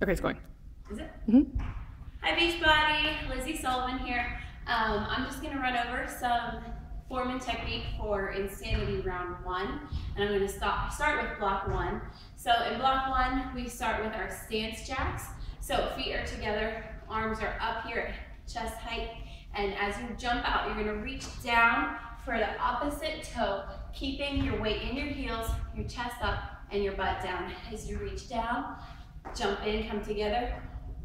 Okay, it's going. Is it? Mm-hmm. Hi Beachbody, Lizzie Sullivan here. I'm just gonna run over some form and technique for Insanity round 1, and I'm gonna start with block 1. So in block 1, we start with our stance jacks. So feet are together, arms are up here at chest height, and as you jump out, you're gonna reach down for the opposite toe, keeping your weight in your heels, your chest up, and your butt down. As you reach down, jump in, come together,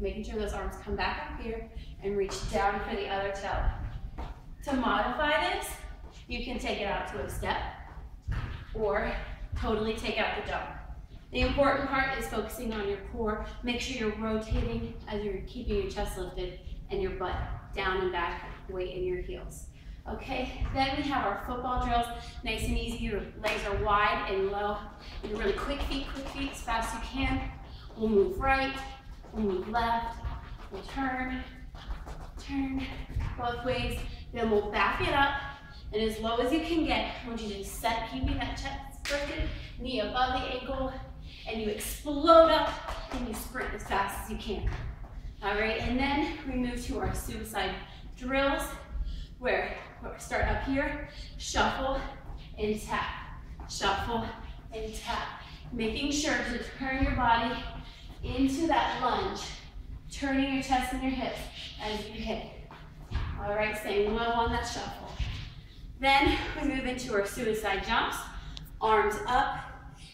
making sure those arms come back up here, and reach down for the other toe. To modify this, you can take it out to a step, or totally take out the jump. The important part is focusing on your core. Make sure you're rotating as you're keeping your chest lifted and your butt down and back, weight in your heels. Okay, then we have our football drills. Nice and easy, your legs are wide and low. And really quick feet as fast as you can. We'll move right, we'll move left, we'll turn both ways. Then we'll back it up, and as low as you can get, I want you to set, keeping that chest lifted, knee above the ankle, and you explode up and you sprint as fast as you can. All right, and then we move to our suicide drills, where we start up here, shuffle and tap, shuffle and tap. Making sure to turn your body into that lunge, turning your chest and your hips as you hit. All right, staying low on that shuffle. Then we move into our suicide jumps. Arms up,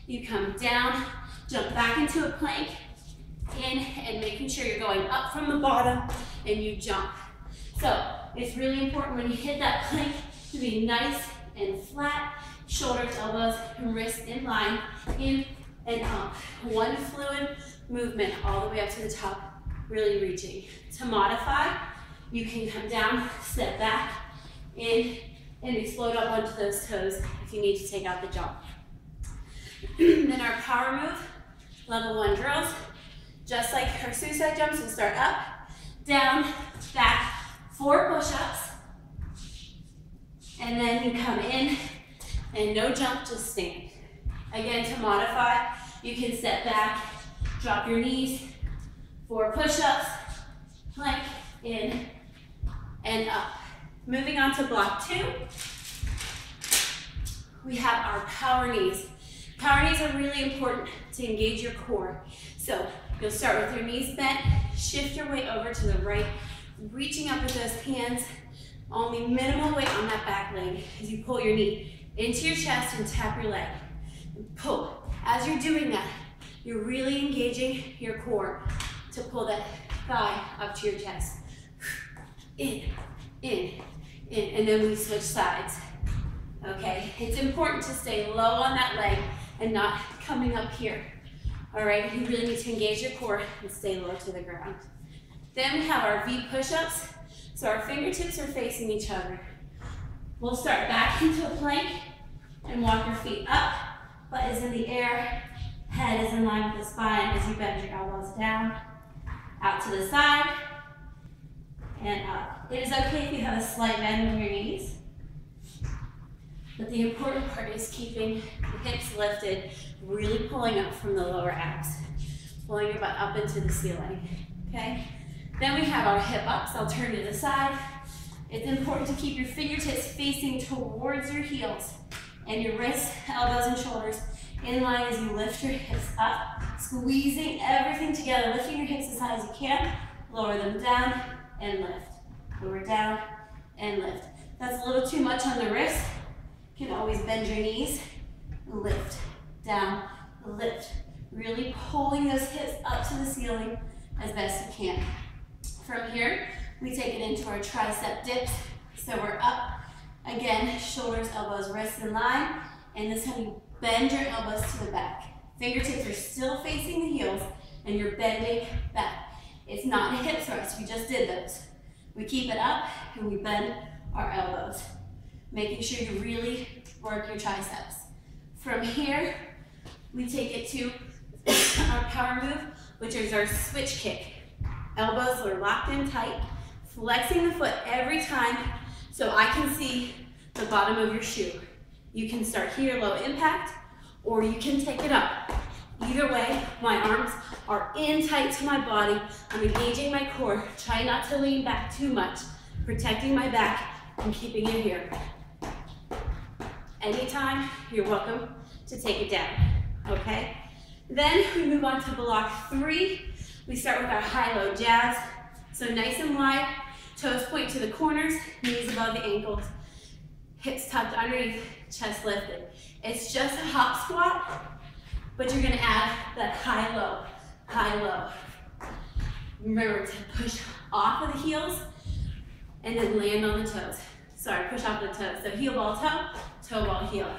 you come down, jump back into a plank, in, and making sure you're going up from the bottom, and you jump. So it's really important when you hit that plank to be nice and flat, shoulders, elbows, and wrists in line, in and up. One fluid movement all the way up to the top, really reaching. To modify, you can come down, step back, in, and explode up onto those toes if you need to take out the jump. Then our power move, level 1 drills. Just like our suicide jumps, we'll start up, down, back, 4 push-ups, and then you come in, and no jump, just stand. Again, to modify, you can step back, drop your knees, 4 push-ups, plank, in, and up. Moving on to block 2, we have our power knees. Power knees are really important to engage your core. So you'll start with your knees bent, shift your weight over to the right, reaching up with those hands, only minimal weight on that back leg as you pull your knee into your chest and tap your leg. And pull. As you're doing that, you're really engaging your core to pull that thigh up to your chest. In, and then we switch sides. Okay, it's important to stay low on that leg and not coming up here. All right, you really need to engage your core and stay low to the ground. Then we have our V push-ups. So our fingertips are facing each other. We'll start back into a plank and walk your feet up. Butt is in the air, head is in line with the spine as you bend your elbows down, out to the side, and up. It is okay if you have a slight bend in your knees, but the important part is keeping the hips lifted, really pulling up from the lower abs, pulling your butt up into the ceiling, okay? Then we have our hip ups. I'll turn to the side. It's important to keep your fingertips facing towards your heels and your wrists, elbows, and shoulders in line as you lift your hips up, squeezing everything together, lifting your hips as high as you can, lower them down and lift. Lower down and lift. That's a little too much on the wrist. You can always bend your knees, lift, down, lift. Really pulling those hips up to the ceiling as best you can. From here, we take it into our tricep dips. So we're up, again, shoulders, elbows, wrists in line, and this time you bend your elbows to the back. Fingertips are still facing the heels, and you're bending back. It's not a hip thrust, we just did those. We keep it up, and we bend our elbows, making sure you really work your triceps. From here, we take it to our power move, which is our switch kick. Elbows are locked in tight, flexing the foot every time so I can see the bottom of your shoe. You can start here, low impact, or you can take it up Either way, my arms are in tight to my body. I'm engaging my core. Try not to lean back too much, protecting my back and keeping it here. Anytime, you're welcome to take it down, okay? Then we move on to block 3. We start with our high-low jabs. So nice and wide, toes point to the corners, knees above the ankles, hips tucked underneath, chest lifted. It's just a hop squat, but you're gonna add that high-low, high-low. Remember to push off of the heels and then land on the toes. Sorry, push off the toes. So heel ball toe, toe ball heel.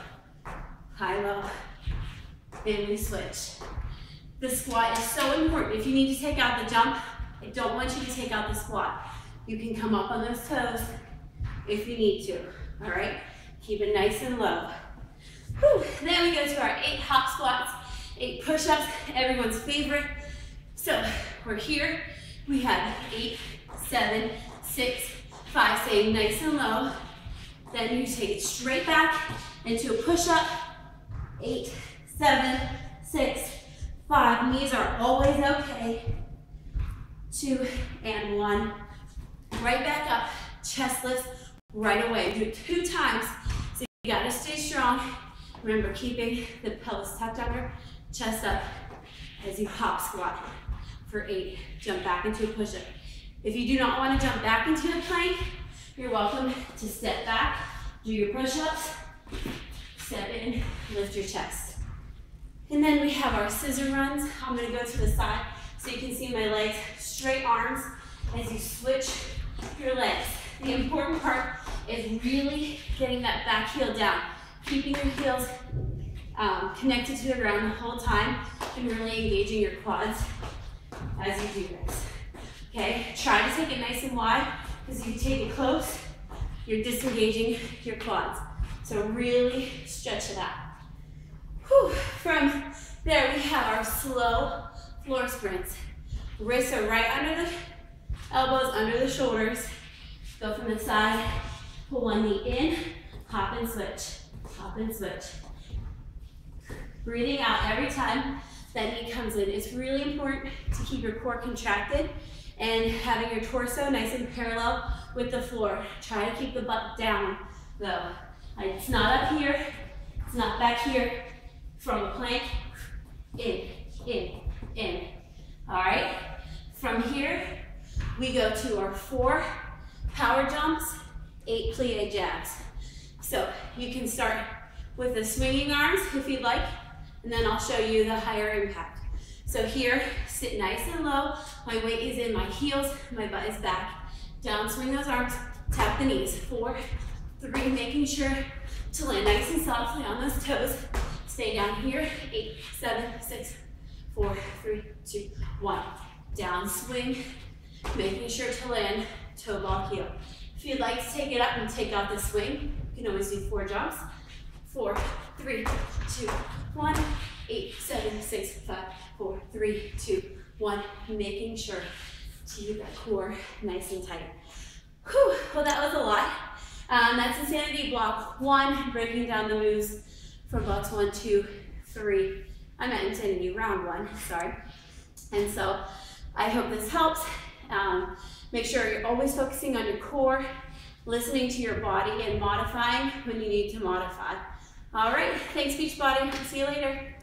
High-low, and we switch. The squat is so important. If you need to take out the jump, I don't want you to take out the squat. You can come up on those toes if you need to, all right? Keep it nice and low. Whew. Then we go to our 8 hop squats, 8 push-ups, everyone's favorite. So we're here, we have 8, 7, 6, 5, staying nice and low. Then you take it straight back into a push-up, 8, 7, 6, 5, knees are always okay. 2 and 1. Right back up, chest lifts right away. Do it 2 times. So you gotta stay strong. Remember, keeping the pelvis tucked under, chest up as you hop squat for 8. Jump back into a push-up. If you do not want to jump back into the plank, you're welcome to step back, do your push-ups, step in, lift your chest. And then we have our scissor runs. I'm gonna go to the side so you can see my legs, straight arms as you switch your legs. The important part is really getting that back heel down, keeping your heels connected to the ground the whole time and really engaging your quads as you do this. Okay, try to take it nice and wide because if you take it close, you're disengaging your quads. So really stretch it out. Whew. From there, we have our slow floor sprints. Wrists are right under the elbows, under the shoulders. Go from the side, pull one knee in, hop and switch, hop and switch. Breathing out every time that knee comes in. It's really important to keep your core contracted and having your torso nice and parallel with the floor. Try to keep the butt down though. It's not up here, it's not back here. From the plank, in, in. All right? From here, we go to our 4 power jumps, 8 plie jabs. So you can start with the swinging arms if you'd like, and then I'll show you the higher impact. So here, sit nice and low. My weight is in my heels, my butt is back. Down, swing those arms, tap the knees. 4, 3, making sure to land nice and softly on those toes. Stay down here, 8, 7, 6, 4, 3, 2, 1. Down, swing, making sure to land toe ball heel. If you'd like to take it up and take out the swing, you can always do 4 jumps. 4, 3, 2, 1, 8, 7, 6, 5, 4, 3, 2, 1. Making sure to keep that core nice and tight. Whew, well that was a lot. That's Insanity Block 1, breaking down the moves for blocks 1, 2, 3. I'm at Insanity round 1, sorry. And so I hope this helps. Make sure you're always focusing on your core, listening to your body and modifying when you need to modify. All right, thanks Beachbody, see you later.